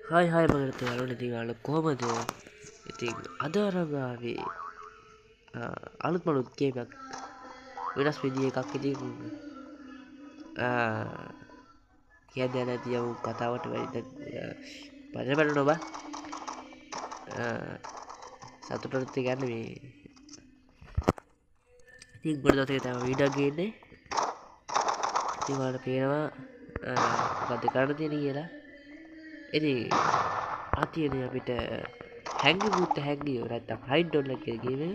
හයි හයි මගට යාළුවනේ ඉතින් යාළුවෝ කොහමද? ඉතින් අද අරන් ආවේ අලුත් මලුත් ගේම් එකක් වෙනස් විදිය එකක් ඉතින් කියන්න නැති යමු කතාවට වැඩි බලන්න ඔබ සතුටට ගන්න මේ ඉතින් ගොඩ දවසක තමයි වීඩියෝ ගේන්නේ ඉතින් ඔයාලට පේනවා මොකද්ද කරන්න තියෙන්නේ කියලා ඉතින් ආතියනේ අපිට හැංගි බුත් හැංගි නැත්තම් හයිඩ් ඩොන්ලර් කියලා ගේම එක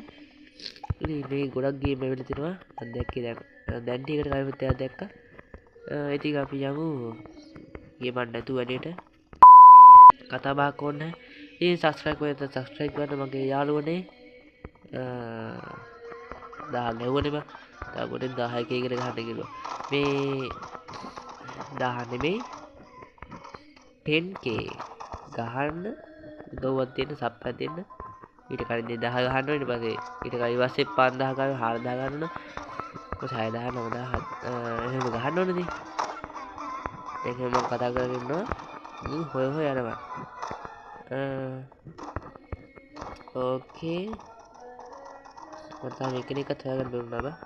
ඉතින් මේ ගොඩක් ගේම් ඇවිල්ලා තිනවා මම දැක්කේ දැන් ටිකට කලින් එකක් දැක්කා ඉතින් අපි යමු ගේමක් නැතුව වැඩේට කතා බහක් ඕනේ ඉතින් සබස්ක්‍රයිබ් කරන්න මගේ යාළුවනේ 10 ගෙවුවනේ බා තව පොඩෙන් 10 එක ඉගෙන ගන්න කිව්වා මේ 10 නෙමෙයි 10k ගහන්න උදව්වක් දෙන්න සබ් එකක් දෙන්න ඊට කලින් 1000 ගහන්න ඕනේ ඊට පස්සේ ඊට කලින් ඊපස්සේ 5000 ගන්න 4000 ගන්න ඔය 6000 9000 එහෙම ගහන්න ඕනේ ඉතින් ඒක මම කතා කරගෙන ඉන්නවා හොය හොය යනවා ඕකේ මට තාම එකෙනෙක්වත් හොයාගන්න බැරුණා බා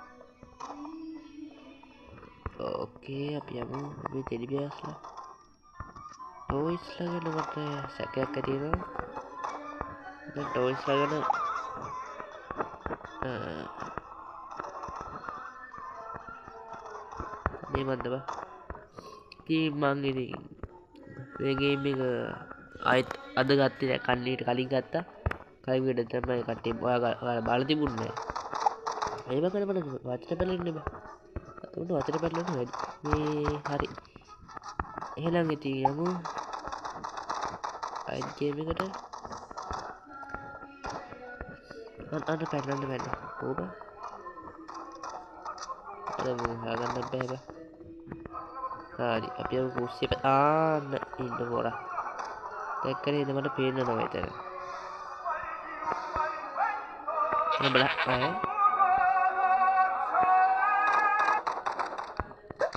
ඕකේ අපි යමු අපි ටෙඩි බියර්ස්ලා ටොයිස්ලා ගැන මට සැකයක් ඇති වෙනවා දැන් ටොයිස්ලා ගැන මේ මන්ද බා ඉතින් මං ඉතින් මේ ගේම් එක ආයෙත් අද ගත්තේ නෑ කන්නේට කලින් ගත්තා කලින් වීඩියෝ තමයි කට්ටිය ඔයාලා බලලා තිබුණේ නෑ ඒව කරේ මට වචන පැලෙන්නේ බා උඩ වචන පැලෙන්නේ වැඩි මේ හරි එහෙනම් ඉතින් යමු ආයෙත් ගේම් එකට අන්න පැනන්න බෑ ඕක අර මම හොයාගන්න බෑ බා හරි අපි යමු කුස්සියට ආන්න ඉන්න පොරා දැක්කනේ ඉතින් මට පේන්න නෝ එතන එන්න බලන්න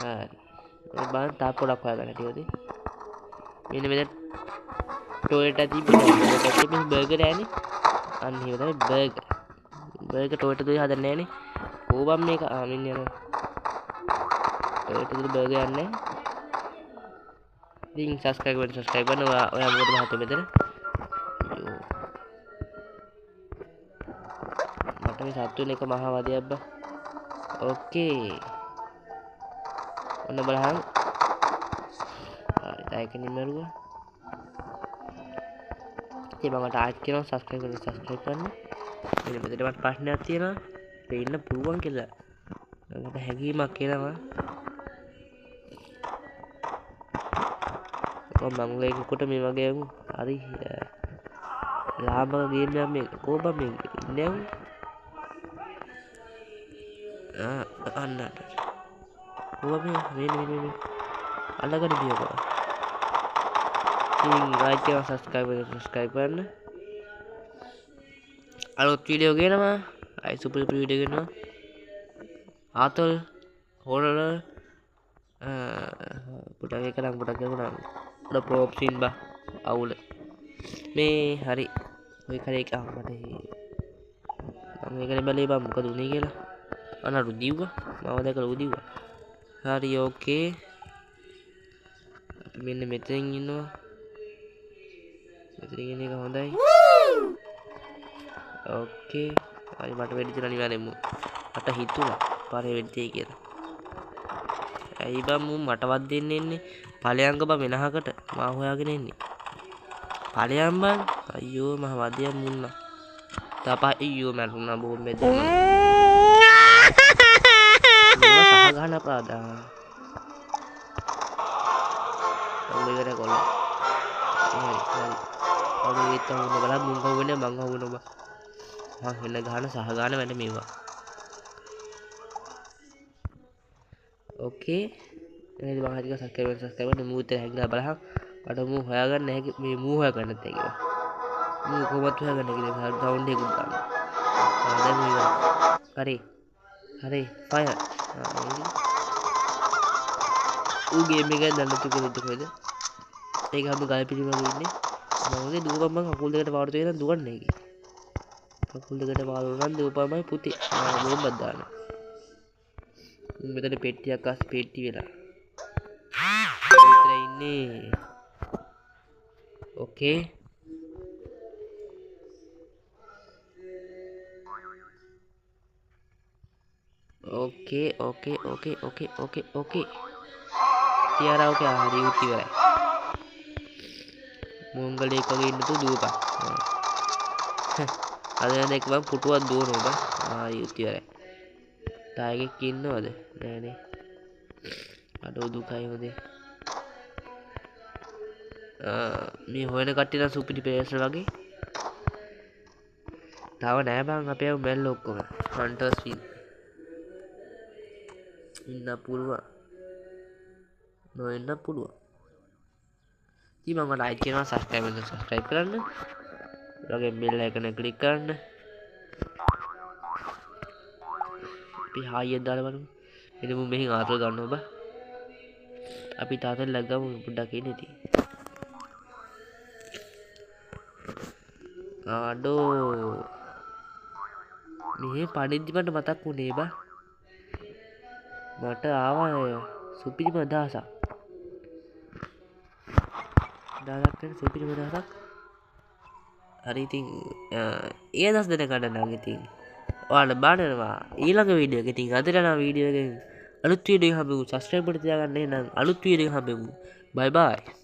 හරි මේ බලන්න තා පොඩක් හොයාගන්න ටිකද මෙන්න මෙතන ටොයලට් එක තිබුණා ඒකත් මේ බර්ගර් යන්නේ අන්න එහෙම තමයි බර්ගර් ටොයලට් දුවේ හදන්නේ නෑනේ ඕබම් මේක මෙන්න යනවා ටොයලට් දුවේ බර්ගර් යන්නේ ඉතින් සබස්ක්‍රයිබ් කරන්න ඔයා මොකද මහත්තයෝ මෙතන මට මේ සත්තු වෙන එක මහා වදයක් බා ඕකේ ඔන්න බලහන් හරි ඩයකනින් මරුවා ඉතින් මම ආයෙත් කියනවා සබස්ක්‍රයිබ් කරන්න මෙන්න මෙතන මට ප්‍රශ්නයක් තියෙනවා පේන්න පුළුවන් කියලා මට හැඟීමක් එනවා මම ලේකුට මේ වගේ හරි ලාභ ගේම් එකක් මේ කොහොම මේ ඉන්නේ අන්න කොහොම මේ අල්ලගෙන ගියපා ඉතින් ලයික් කරලා සබස්ක්‍රයිබ් කරන්න අලුත් වීඩියෝ ගේනවා අයි සුපර් වීඩියෝ ගේනවා ආතල් හොරර පුටක් එක නම් පුටක් ගමුණා උඩ ප්‍රෝප් සීන් බා අවුල මේ හරි ඔය කරේ එක මට මම ඒකනේ බැලේ බා මොකද උනේ කියලා අනරු දිව්වා මම දැකලා උදිව්වා හරි ඕකේ අපි මෙන්න මෙතෙන් ඉන්නවා මෙතන ඉන්න එක හොඳයි ඕකේ හරි මට වෙඩි තියලා අනිවාර්යෙන්ම මට හිතුණා පාරේ වෙඩි තියයි කියලා ඇයි බං මටවත් දෙන්න එන්නේ ඵලයන්ක බං වෙනහකට මා හොයාගෙන එන්නේ ඵලයන් බං අයියෝ මහ වදියක් මුන්නා තාපා අයියෝ මරුණා බෝම්බේ දැම්මා මේවා සහ ගන්න අපරාධා ඔබ කොල්ල හරි අර ඒත් උන බලන්න මුං කවුනේ මං කවුන ඔබ හෙන්න ගහන සහ ගන්න වැඩ මේවා ඕකේ එහෙනම් මම හරියට සබස්ක්‍රයිබ් කරන්න මූ විතර හැංගලා බලහන් මට මූ හොයාගන්න නැහැ මේ මූ හොයාගන්න නැත්තේ කියලා මූ කොහොමද හොයාගන්න කියලා සවුන්ඩ් එකක් දාන්න දැන් මේ හරි ෆයර් ඌ ගේම් එක දන්න තු කොහෙද ඒක හැම ගල් පිටිම වගේ ඉන්නේ මමගේ දුවපන් මං කකුල් දෙකට වාඩු වෙලා දුවන්නේ ඒකේ කකුල් දෙකට වාඩු වුණා නම් දුවපන්මයි පුතේ බෝම්බක් දාන්න මෙතන පෙට්ටියක් අස් පෙට්ටි වෙලා විතර ඉන්නේ ඕකේ ඕකේ තියාරා ඕකේ හරි උත් ඉවරයි මොංගලෙක් වගේ ඉන්න තු දුවපන් අද යන එක මම පුටුවක් දුවනවා බා හරි උත් ඉවරයි තායකෙක් ඉන්නවද නෑනේ අඩෝ දුකයි හොදේ මේ හොයන කට්ටිය නම් සුපිරි ප්ලේයර්ස්ලා වගේ තව නෑ බං අපේ මැල්ල ඔක්කොම හන්ටර්ස් ඉන්න පුළුවන් නොවෙන්න පුළුවන් ඉතින් මම ලයික් කරනවා සබ්ස්ක්‍රයිබ් කරන්න ඊළඟ බෙල් එකන ක්ලික් කරන්න අපි හායියක් දාලා බලමු එතන මම මෙහි ආතල් ගන්නවා බා අපි තාතල් ලග්ගමු පොඩ්ඩක් ඉන්න ඉතින් ආඩෝ මේ පණිද්දි මට මතක් වුණේ බා මට ආවා සුපිරිම අදහසක් දාගන්න සුපිරිම අදහසක් හරි ඉතින් ඒ අදහස් දැනගන්න නම් ඉතින් ඔයාලා බලනවා ඊළඟ වීඩියෝ එක ඉතින් අදට නම් වීඩියෝ එකෙන් අලුත් වීඩියෝ එක හම්බෙමු සබ්ස්ක්‍රයිබ් කරලා තියාගන්න එහෙනම් අලුත් වීඩියෝ එක හම්බෙමු බයි බයි